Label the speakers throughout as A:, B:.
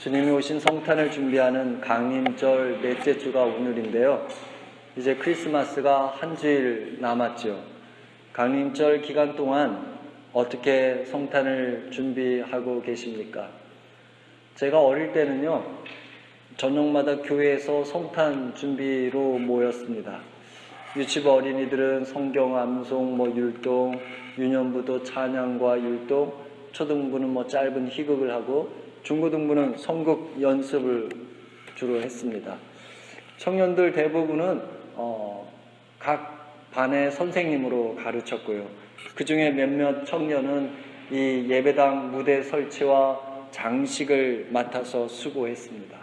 A: 주님이 오신 성탄을 준비하는 강림절 넷째 주가 오늘인데요. 이제 크리스마스가 한 주일 남았죠. 강림절 기간 동안 어떻게 성탄을 준비하고 계십니까? 제가 어릴 때는요, 저녁마다 교회에서 성탄 준비로 모였습니다. 유치부 어린이들은 성경 암송, 율동, 유년부도 찬양과 율동, 초등부는 짧은 희극을 하고 중고등부는 성극 연습을 주로 했습니다. 청년들 대부분은 각 반의 선생님으로 가르쳤고요. 그 중에 몇몇 청년은 이 예배당 무대 설치와 장식을 맡아서 수고했습니다.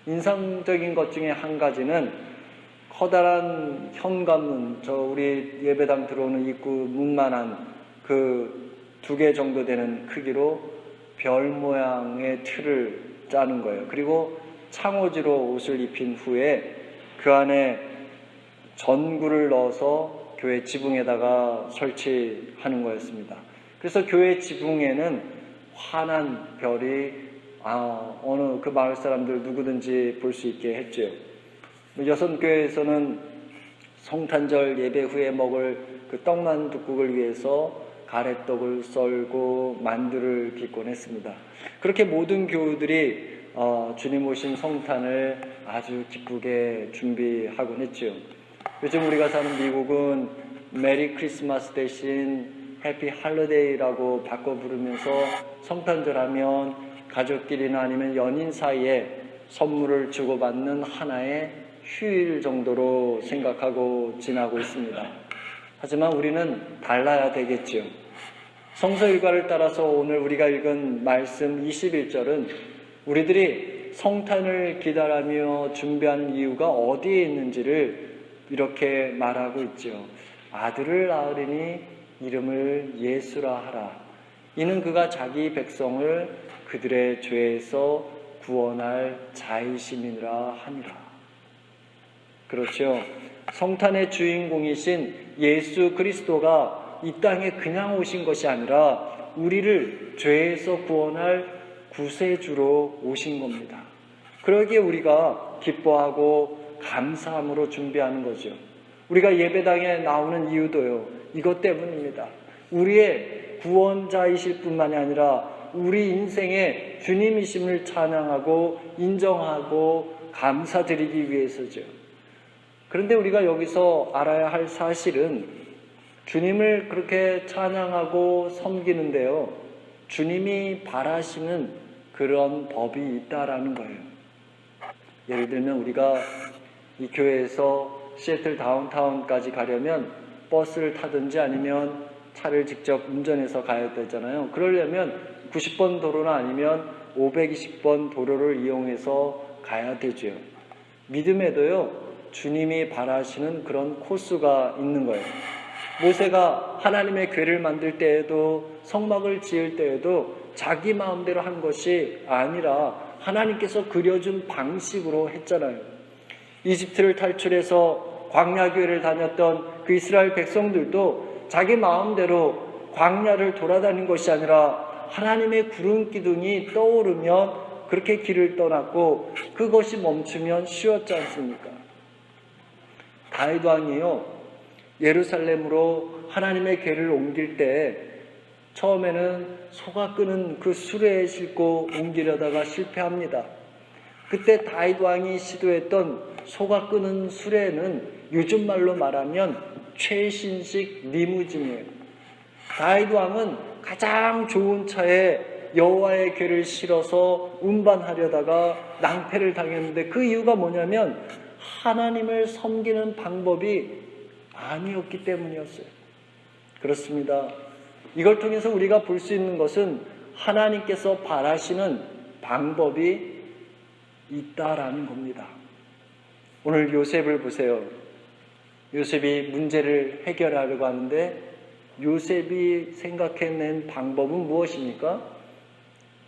A: 인상적인 것 중에 한 가지는 커다란 현관문, 우리 예배당 들어오는 입구 문만한 그 2개 정도 되는 크기로 별 모양의 틀을 짜는 거예요. 그리고 창호지로 옷을 입힌 후에 그 안에 전구를 넣어서 교회 지붕에다가 설치하는 거였습니다. 그래서 교회 지붕에는 환한 별이 어느 그 마을 사람들 누구든지 볼 수 있게 했죠. 여선교회에서는 성탄절 예배 후에 먹을 그 떡만둣국을 위해서 가래떡을 썰고 만두를 빚곤 했습니다. 그렇게 모든 교우들이 주님 오신 성탄을 아주 기쁘게 준비하곤 했죠. 요즘 우리가 사는 미국은 메리 크리스마스 대신 해피 할러데이라고 바꿔 부르면서 성탄절 하면 가족끼리나 아니면 연인 사이에 선물을 주고받는 하나의 휴일 정도로 생각하고 지나고 있습니다. 하지만 우리는 달라야 되겠죠. 성서 일과를 따라서 오늘 우리가 읽은 말씀 21절은 우리들이 성탄을 기다리며 준비하는 이유가 어디에 있는지를 이렇게 말하고 있죠. 아들을 낳으리니 이름을 예수라 하라. 이는 그가 자기 백성을 그들의 죄에서 구원할 자이심이라 하니라. 그렇죠. 성탄의 주인공이신 예수 그리스도가 이 땅에 그냥 오신 것이 아니라 우리를 죄에서 구원할 구세주로 오신 겁니다. 그러기에 우리가 기뻐하고 감사함으로 준비하는 거죠. 우리가 예배당에 나오는 이유도요, 이것 때문입니다. 우리의 구원자이실 뿐만이 아니라 우리 인생의 주님이심을 찬양하고 인정하고 감사드리기 위해서죠. 그런데 우리가 여기서 알아야 할 사실은 주님을 그렇게 찬양하고 섬기는데요, 주님이 바라시는 그런 법이 있다라는 거예요. 예를 들면 우리가 이 교회에서 시애틀 다운타운까지 가려면 버스를 타든지 아니면 차를 직접 운전해서 가야 되잖아요. 그러려면 90번 도로나 아니면 520번 도로를 이용해서 가야 되죠. 믿음에도요, 주님이 바라시는 그런 코스가 있는 거예요. 모세가 하나님의 궤를 만들 때에도 성막을 지을 때에도 자기 마음대로 한 것이 아니라 하나님께서 그려준 방식으로 했잖아요. 이집트를 탈출해서 광야교회를 다녔던 그 이스라엘 백성들도 자기 마음대로 광야를 돌아다닌 것이 아니라 하나님의 구름 기둥이 떠오르면 그렇게 길을 떠났고 그것이 멈추면 쉬었지 않습니까? 다윗 왕이요, 예루살렘으로 하나님의 궤를 옮길 때 처음에는 소가 끄는 그 수레에 싣고 옮기려다가 실패합니다. 그때 다윗 왕이 시도했던 소가 끄는 수레는 요즘 말로 말하면 최신식 리무진이에요. 다윗 왕은 가장 좋은 차에 여호와의 궤를 실어서 운반하려다가 낭패를 당했는데 그 이유가 뭐냐면 하나님을 섬기는 방법이 아니었기 때문이었어요. 그렇습니다. 이걸 통해서 우리가 볼 수 있는 것은 하나님께서 바라시는 방법이 있다라는 겁니다. 오늘 요셉을 보세요. 요셉이 문제를 해결하려고 하는데 요셉이 생각해낸 방법은 무엇입니까?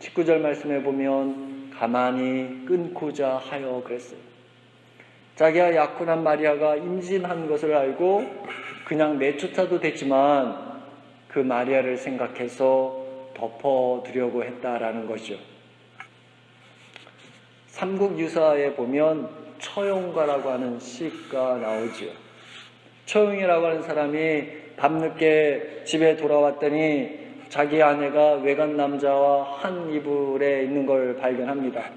A: 19절 말씀에 보면 가만히 끊고자 하여 그랬어요. 자기가 약혼한 마리아가 임신한 것을 알고 그냥 내쫓아도 되지만 그 마리아를 생각해서 덮어두려고 했다라는 것이죠. 삼국유사에 보면 처용가라고 하는 시가 나오지요. 처용이라고 하는 사람이 밤늦게 집에 돌아왔더니 자기 아내가 외간 남자와 한 이불에 있는 걸 발견합니다.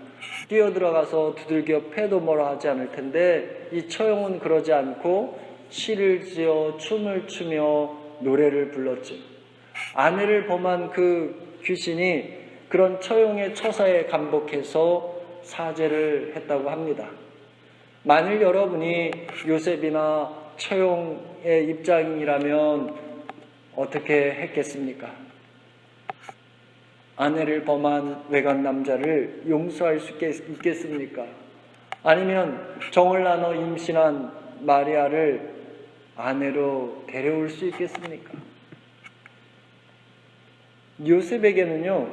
A: 뛰어들어가서 두들겨 패도 뭐라 하지 않을 텐데 이 처용은 그러지 않고 시를 지어 춤을 추며 노래를 불렀죠. 아내를 범한 그 귀신이 그런 처용의 처사에 감복해서 사죄를 했다고 합니다. 만일 여러분이 요셉이나 처용의 입장이라면 어떻게 했겠습니까? 아내를 범한 외간 남자를 용서할 수 있겠습니까? 아니면 정을 나눠 임신한 마리아를 아내로 데려올 수 있겠습니까? 요셉에게는요,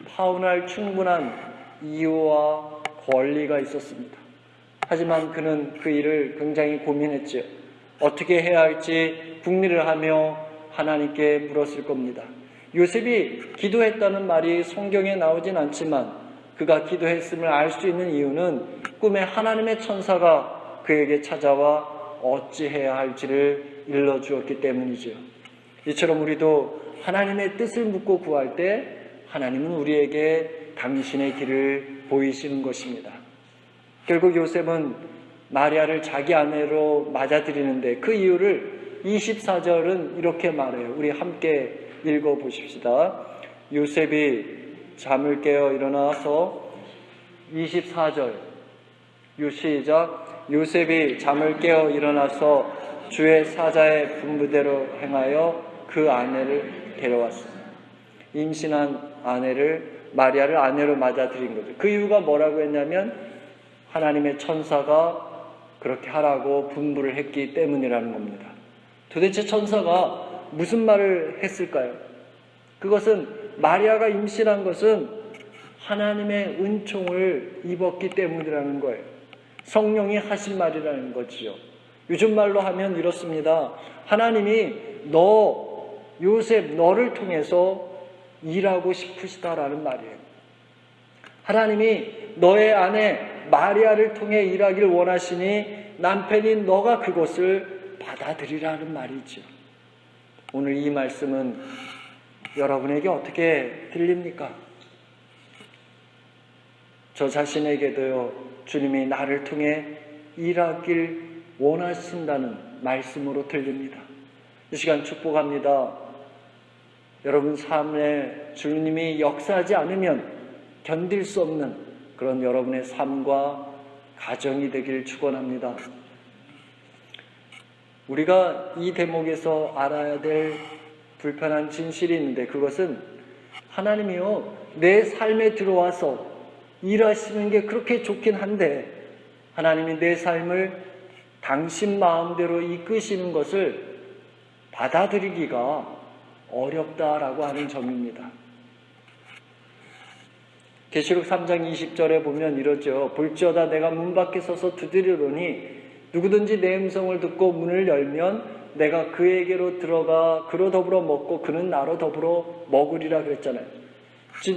A: 파혼할 충분한 이유와 권리가 있었습니다. 하지만 그는 그 일을 굉장히 고민했죠. 어떻게 해야 할지 궁리를 하며 하나님께 물었을 겁니다. 요셉이 기도했다는 말이 성경에 나오진 않지만 그가 기도했음을 알 수 있는 이유는 꿈에 하나님의 천사가 그에게 찾아와 어찌해야 할지를 일러주었기 때문이죠. 이처럼 우리도 하나님의 뜻을 묻고 구할 때 하나님은 우리에게 당신의 길을 보이시는 것입니다. 결국 요셉은 마리아를 자기 아내로 맞아들이는데 그 이유를 24절은 이렇게 말해요. 우리 함께 읽어보십시다. 요셉이 잠을 깨어 일어나서 24절 시작. 요셉이 잠을 깨어 일어나서 주의 사자의 분부대로 행하여 그 아내를 데려왔습니다. 임신한 마리아를 아내로 맞아들인 거죠. 그 이유가 뭐라고 했냐면 하나님의 천사가 그렇게 하라고 분부를 했기 때문이라는 겁니다. 도대체 천사가 무슨 말을 했을까요? 그것은 마리아가 임신한 것은 하나님의 은총을 입었기 때문이라는 거예요. 성령이 하신 말이라는 거지요. 요즘 말로 하면 이렇습니다. 하나님이 요셉 너를 통해서 일하고 싶으시다라는 말이에요. 하나님이 너의 아내 마리아를 통해 일하기를 원하시니 남편인 너가 그것을 받아들이라는 말이죠. 오늘 이 말씀은 여러분에게 어떻게 들립니까? 저 자신에게도요, 주님이 나를 통해 일하길 원하신다는 말씀으로 들립니다. 이 시간 축복합니다. 여러분 삶에 주님이 역사하지 않으면 견딜 수 없는 그런 여러분의 삶과 가정이 되길 축원합니다. 우리가 이 대목에서 알아야 될 불편한 진실이 있는데 그것은 하나님이요 내 삶에 들어와서 일하시는 게 그렇게 좋긴 한데 하나님이 내 삶을 당신 마음대로 이끄시는 것을 받아들이기가 어렵다라고 하는 점입니다. 계시록 3장 20절에 보면 이러죠. 볼지어다 내가 문 밖에 서서 두드리노니 누구든지 내 음성을 듣고 문을 열면 내가 그에게로 들어가 그로 더불어 먹고 그는 나로 더불어 먹으리라 그랬잖아요.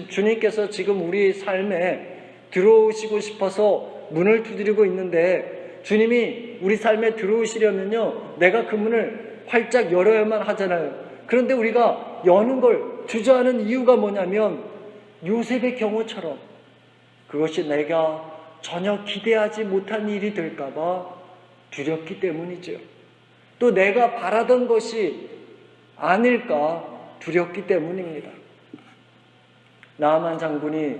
A: 주님께서 지금 우리 삶에 들어오시고 싶어서 문을 두드리고 있는데 주님이 우리 삶에 들어오시려면요 내가 그 문을 활짝 열어야만 하잖아요. 그런데 우리가 여는 걸 주저하는 이유가 뭐냐면 요셉의 경우처럼 그것이 내가 전혀 기대하지 못한 일이 될까봐 두렵기 때문이죠. 또 내가 바라던 것이 아닐까 두렵기 때문입니다. 나아만 장군이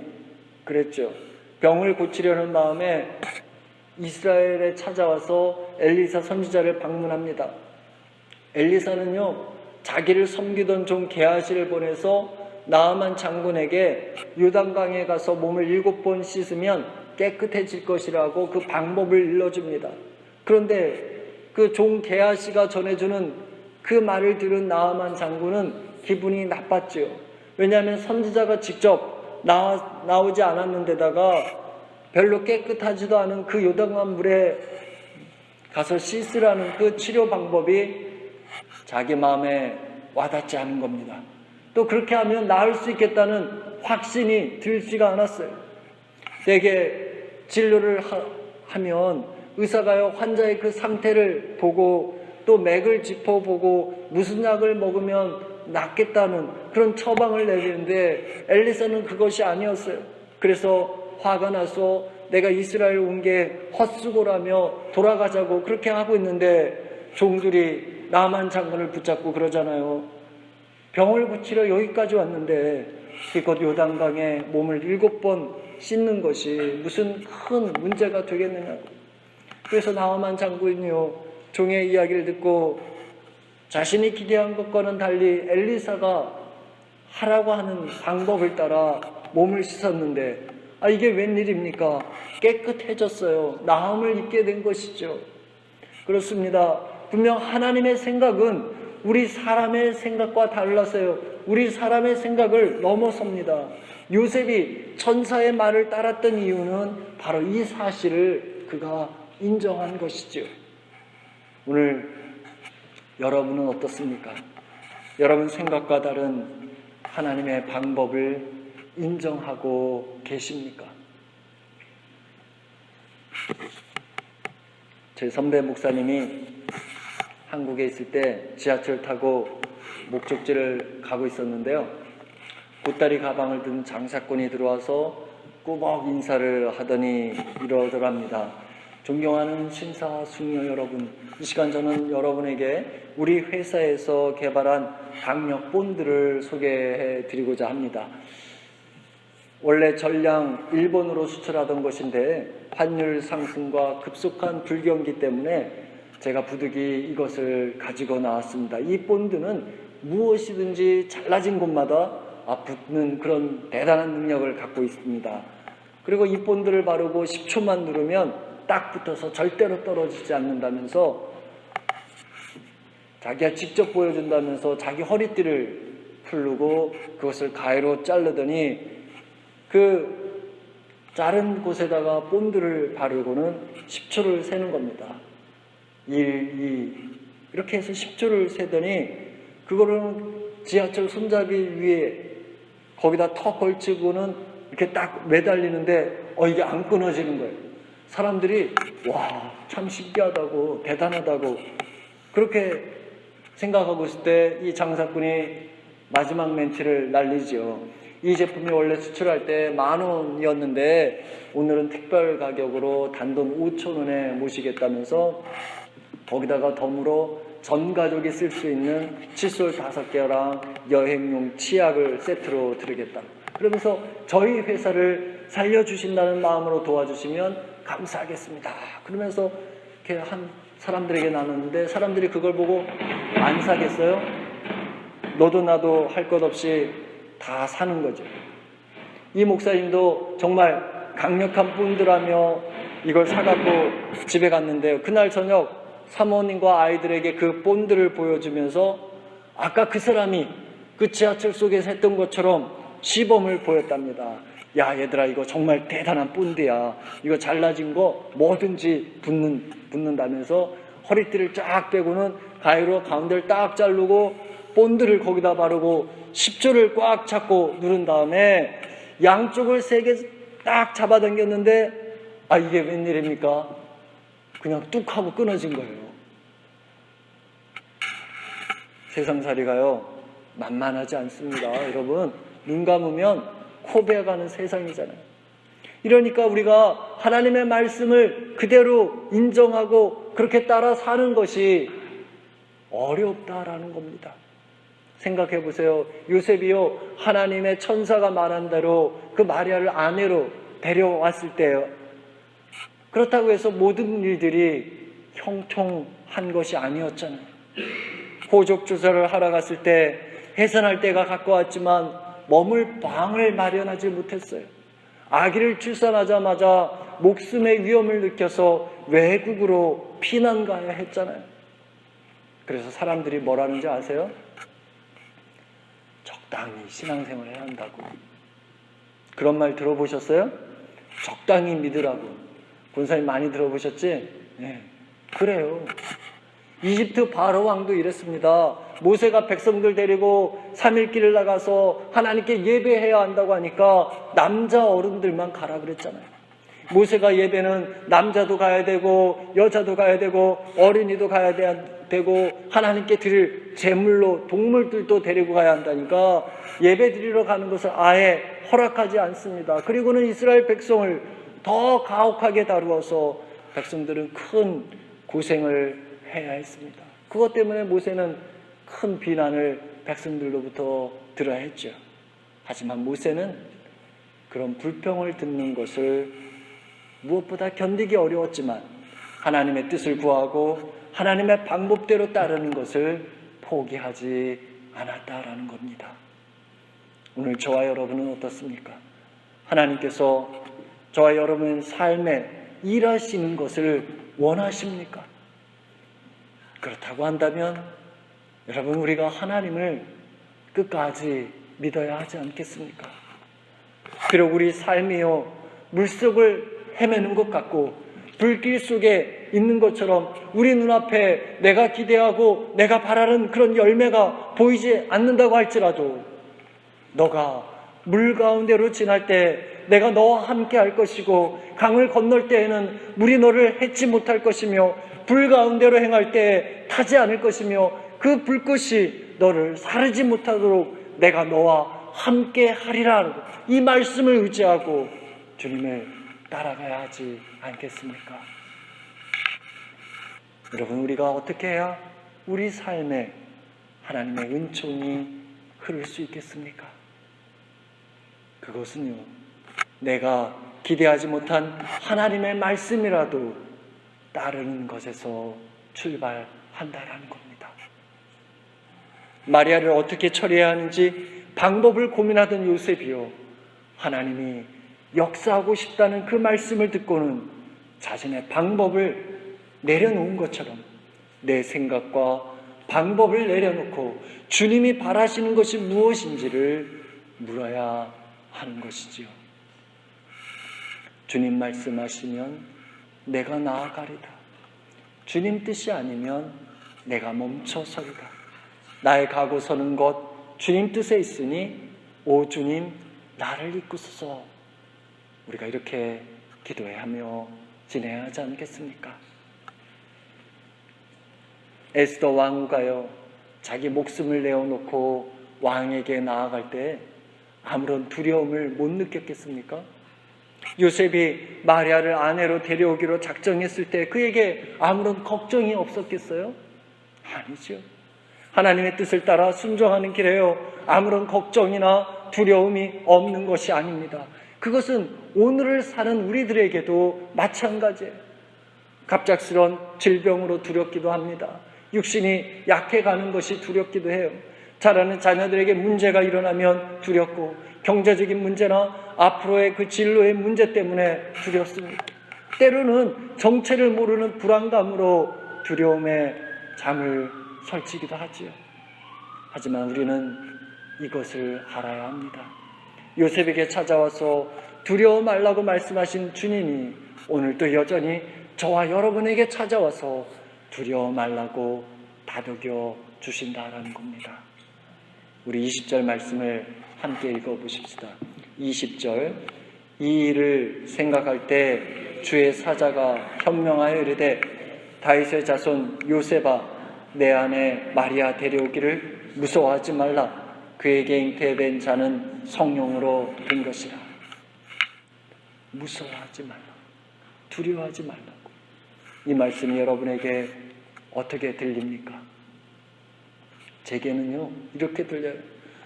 A: 그랬죠. 병을 고치려는 마음에 이스라엘에 찾아와서 엘리사 선지자를 방문합니다. 엘리사는요 자기를 섬기던 종 게하시를 보내서 나아만 장군에게 요단강에 가서 몸을 7번 씻으면 깨끗해질 것이라고 그 방법을 일러줍니다. 그런데 그 종 게하시가 전해주는 그 말을 들은 나아만 장군은 기분이 나빴죠. 왜냐하면 선지자가 직접 나오지 않았는데다가 별로 깨끗하지도 않은 그 요단강 물에 가서 씻으라는 그 치료 방법이 자기 마음에 와닿지 않은 겁니다. 또 그렇게 하면 나을 수 있겠다는 확신이 들지가 않았어요. 대개 진료를 하면 의사가요, 환자의 그 상태를 보고 또 맥을 짚어보고 무슨 약을 먹으면 낫겠다는 그런 처방을 내리는데 엘리사는 그것이 아니었어요. 그래서 화가 나서 내가 이스라엘 온 게 헛수고라며 돌아가자고 그렇게 하고 있는데 종들이 나만 장군을 붙잡고 그러잖아요. 병을 고치러 여기까지 왔는데 곧 요단강에 몸을 7번 씻는 것이 무슨 큰 문제가 되겠느냐고. 그래서 나아만 장군이요, 종의 이야기를 듣고 자신이 기대한 것과는 달리 엘리사가 하라고 하는 방법을 따라 몸을 씻었는데 이게 웬일입니까? 깨끗해졌어요. 나음을 입게 된 것이죠. 그렇습니다. 분명 하나님의 생각은 우리 사람의 생각과 달라서요. 우리 사람의 생각을 넘어섭니다. 요셉이 천사의 말을 따랐던 이유는 바로 이 사실을 그가 인정한 것이죠. 오늘 여러분은 어떻습니까? 여러분 생각과 다른 하나님의 방법을 인정하고 계십니까? 제 선배 목사님이 한국에 있을 때 지하철 타고 목적지를 가고 있었는데요. 보따리 가방을 든 장사꾼이 들어와서 꾸벅 인사를 하더니 이러더랍니다. 존경하는 신사 숙녀 여러분, 이 시간 저는 여러분에게 우리 회사에서 개발한 강력 본드를 소개해 드리고자 합니다. 원래 전량 일본으로 수출하던 것인데 환율 상승과 급속한 불경기 때문에 제가 부득이 이것을 가지고 나왔습니다. 이 본드는 무엇이든지 잘라진 곳마다 붙는 그런 대단한 능력을 갖고 있습니다. 그리고 이 본드를 바르고 10초만 누르면 딱 붙어서 절대로 떨어지지 않는다면서 자기가 직접 보여준다면서 자기 허리띠를 풀르고 그것을 가위로 자르더니 그 자른 곳에다가 본드를 바르고는 10초를 세는 겁니다. 1, 2 이렇게 해서 10초를 세더니 그거를 지하철 손잡이 위에 거기다 턱 걸치고는 이렇게 딱 매달리는데 이게 안 끊어지는 거예요. 사람들이 와, 참 신기하다고 대단하다고 그렇게 생각하고 있을 때 이 장사꾼이 마지막 멘트를 날리죠. 이 제품이 원래 수출할 때 10,000원이었는데 오늘은 특별 가격으로 단돈 5,000원에 모시겠다면서 거기다가 덤으로 전 가족이 쓸 수 있는 칫솔 5개랑 여행용 치약을 세트로 드리겠다. 그러면서 저희 회사를 살려주신다는 마음으로 도와주시면 감사하겠습니다. 그러면서 이렇게 한 사람들에게 나눴는데 사람들이 그걸 보고 안 사겠어요? 너도 나도 할 것 없이 다 사는 거죠. 이 목사님도 정말 강력한 본드라며 이걸 사갖고 집에 갔는데요. 그날 저녁 사모님과 아이들에게 그 본드를 보여주면서 아까 그 사람이 그 지하철 속에서 했던 것처럼 시범을 보였답니다. 야, 얘들아, 이거 정말 대단한 본드야. 이거 잘라진 거 뭐든지 붙는다면서 허리띠를 쫙 빼고는 가위로 가운데를 딱 자르고 본드를 거기다 바르고 10초를 꽉 잡고 누른 다음에 양쪽을 3개 딱 잡아당겼는데 이게 웬일입니까? 그냥 뚝 하고 끊어진 거예요. 세상살이가요 만만하지 않습니다. 여러분, 눈 감으면 코 베어가는 세상이잖아요. 이러니까 우리가 하나님의 말씀을 그대로 인정하고 그렇게 따라 사는 것이 어렵다라는 겁니다. 생각해 보세요. 요셉이요, 하나님의 천사가 말한 대로 그 마리아를 아내로 데려왔을 때요, 그렇다고 해서 모든 일들이 형통한 것이 아니었잖아요. 호적 조사를 하러 갔을 때 해산할 때가 가까웠지만 머물 방을 마련하지 못했어요. 아기를 출산하자마자 목숨의 위험을 느껴서 외국으로 피난 가야 했잖아요. 그래서 사람들이 뭐라는지 아세요? 적당히 신앙생활을 해야 한다고. 그런 말 들어보셨어요? 적당히 믿으라고. 권사님 많이 들어보셨지? 네, 그래요. 이집트 바로 왕도 이랬습니다. 모세가 백성들 데리고 3일길을 나가서 하나님께 예배해야 한다고 하니까 남자 어른들만 가라 그랬잖아요. 모세가 예배는 남자도 가야 되고 여자도 가야 되고 어린이도 가야 되고 하나님께 드릴 제물로 동물들도 데리고 가야 한다니까 예배 드리러 가는 것을 아예 허락하지 않습니다. 그리고는 이스라엘 백성을 더 가혹하게 다루어서 백성들은 큰 고생을 해야 했습니다. 그것 때문에 모세는 큰 비난을 백성들로부터 들어야 했죠. 하지만 모세는 그런 불평을 듣는 것을 무엇보다 견디기 어려웠지만 하나님의 뜻을 구하고 하나님의 방법대로 따르는 것을 포기하지 않았다라는 겁니다. 오늘 저와 여러분은 어떻습니까? 하나님께서 저와 여러분의 삶에 일하시는 것을 원하십니까? 그렇다고 한다면 여러분 우리가 하나님을 끝까지 믿어야 하지 않겠습니까? 비록 우리 삶이요 물속을 헤매는 것 같고 불길 속에 있는 것처럼 우리 눈앞에 내가 기대하고 내가 바라는 그런 열매가 보이지 않는다고 할지라도 너가 물 가운데로 지날 때 내가 너와 함께 할 것이고 강을 건널 때에는 물이 너를 해치 못할 것이며 불 가운데로 행할 때에 타지 않을 것이며 그 불꽃이 너를 사르지 못하도록 내가 너와 함께 하리라. 이 말씀을 의지하고 주님을 따라가야 하지 않겠습니까? 여러분 우리가 어떻게 해야 우리 삶에 하나님의 은총이 흐를 수 있겠습니까? 그것은요 내가 기대하지 못한 하나님의 말씀이라도 따르는 것에서 출발한다라는 겁니다. 마리아를 어떻게 처리해야 하는지 방법을 고민하던 요셉이요 하나님이 역사하고 싶다는 그 말씀을 듣고는 자신의 방법을 내려놓은 것처럼 내 생각과 방법을 내려놓고 주님이 바라시는 것이 무엇인지를 물어야 하는 것이지요. 주님 말씀하시면 내가 나아가리다. 주님 뜻이 아니면 내가 멈춰서리다. 나의 가고 서는 것 주님 뜻에 있으니 오 주님 나를 이끄소서. 우리가 이렇게 기도해야 하며 지내야 하지 않겠습니까? 에스더 왕후가요 자기 목숨을 내어놓고 왕에게 나아갈 때 아무런 두려움을 못 느꼈겠습니까? 요셉이 마리아를 아내로 데려오기로 작정했을 때 그에게 아무런 걱정이 없었겠어요? 아니죠. 하나님의 뜻을 따라 순종하는 길에요 아무런 걱정이나 두려움이 없는 것이 아닙니다. 그것은 오늘을 사는 우리들에게도 마찬가지예요. 갑작스런 질병으로 두렵기도 합니다. 육신이 약해가는 것이 두렵기도 해요. 자라는 자녀들에게 문제가 일어나면 두렵고 경제적인 문제나 앞으로의 그 진로의 문제 때문에 두렵습니다. 때로는 정체를 모르는 불안감으로 두려움에 잠을 설치기도 하지요. 하지만 우리는 이것을 알아야 합니다. 요셉에게 찾아와서 두려워 말라고 말씀하신 주님이 오늘도 여전히 저와 여러분에게 찾아와서 두려워 말라고 다독여 주신다라는 겁니다. 우리 20절 말씀을 함께 읽어보십시다. 20절 이 일을 생각할 때 주의 사자가 현명하여 이르되 다윗의 자손 요셉아 내 아내 마리아 데려오기를 무서워하지 말라. 그에게 잉태된 자는 성령으로 된 것이라. 무서워하지 말라. 두려워하지 말라고. 이 말씀이 여러분에게 어떻게 들립니까? 제게는요 이렇게 들려요.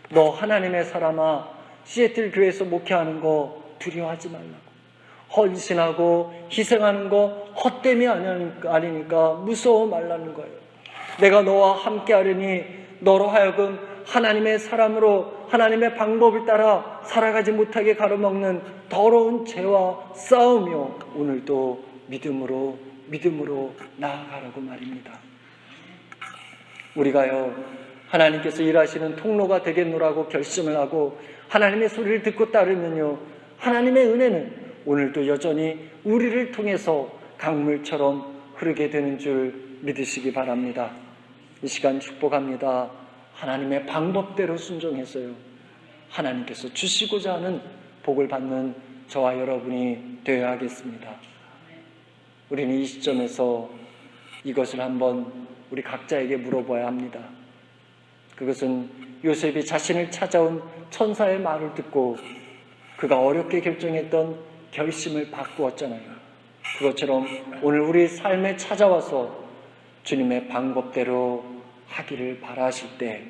A: 너 하나님의 사람아 시애틀 교회에서 목회하는 거 두려워하지 말라고. 헌신하고 희생하는 거 헛됨이 아니니까 무서워 말라는 거예요. 내가 너와 함께 하려니 너로 하여금 하나님의 사람으로 하나님의 방법을 따라 살아가지 못하게 가로막는 더러운 죄와 싸우며 오늘도 믿음으로 나아가라고 말입니다. 우리가요 하나님께서 일하시는 통로가 되겠노라고 결심을 하고 하나님의 소리를 듣고 따르면요 하나님의 은혜는 오늘도 여전히 우리를 통해서 강물처럼 흐르게 되는 줄 믿으시기 바랍니다. 이 시간 축복합니다. 하나님의 방법대로 순종했어요. 하나님께서 주시고자 하는 복을 받는 저와 여러분이 되어야 하겠습니다. 우리는 이 시점에서 이것을 한번 우리 각자에게 물어봐야 합니다. 그것은 요셉이 자신을 찾아온 천사의 말을 듣고 그가 어렵게 결정했던 결심을 바꾸었잖아요. 그것처럼 오늘 우리 삶에 찾아와서 주님의 방법대로 하기를 바라실 때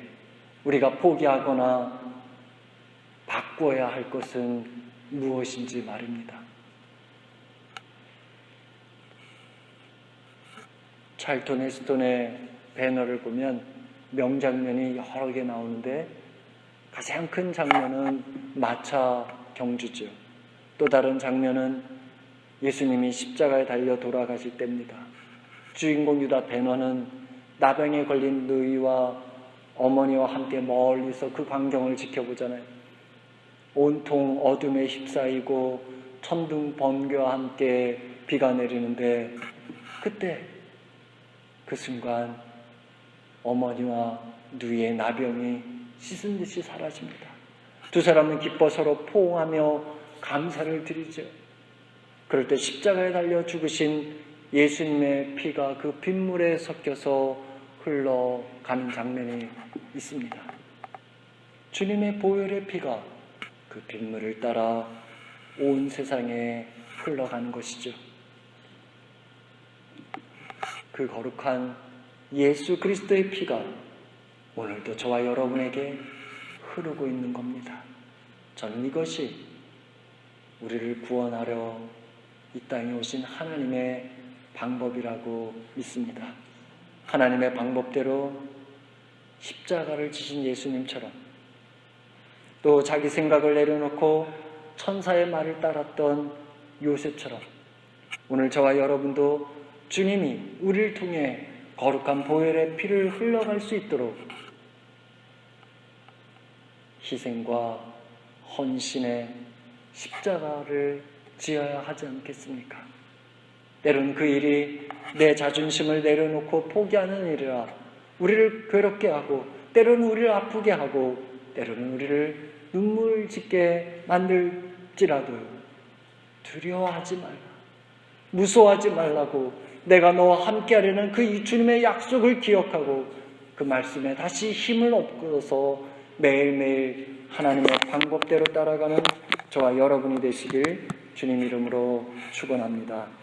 A: 우리가 포기하거나 바꾸어야 할 것은 무엇인지 말입니다. 찰턴 헤스턴의 배너를 보면 명장면이 여러 개 나오는데 가장 큰 장면은 마차 경주죠. 또 다른 장면은 예수님이 십자가에 달려 돌아가실 때입니다. 주인공 유다 배너는 나병에 걸린 누이와 어머니와 함께 멀리서 그 광경을 지켜보잖아요. 온통 어둠에 휩싸이고 천둥 번개와 함께 비가 내리는데 그때 그 순간 어머니와 누이의 나병이 씻은 듯이 사라집니다. 두 사람은 기뻐 서로 포옹하며 감사를 드리죠. 그럴 때 십자가에 달려 죽으신 예수님의 피가 그 빗물에 섞여서 흘러가는 장면이 있습니다. 주님의 보혈의 피가 그 빗물을 따라 온 세상에 흘러가는 것이죠. 그 거룩한 예수 그리스도의 피가 오늘도 저와 여러분에게 흐르고 있는 겁니다. 저는 이것이 우리를 구원하려 이 땅에 오신 하나님의 방법이라고 믿습니다. 하나님의 방법대로 십자가를 지신 예수님처럼 또 자기 생각을 내려놓고 천사의 말을 따랐던 요셉처럼 오늘 저와 여러분도 주님이 우리를 통해 거룩한 보혈의 피를 흘러갈 수 있도록 희생과 헌신의 십자가를 지어야 하지 않겠습니까? 때로는 그 일이 내 자존심을 내려놓고 포기하는 일이라 우리를 괴롭게 하고 때로는 우리를 아프게 하고 때로는 우리를 눈물 짓게 만들지라도 두려워하지 말라, 무서워하지 말라고 내가 너와 함께하려는 그 주님의 약속을 기억하고 그 말씀에 다시 힘을 얻고서 매일매일 하나님의 방법대로 따라가는 저와 여러분이 되시길 주님 이름으로 축원합니다.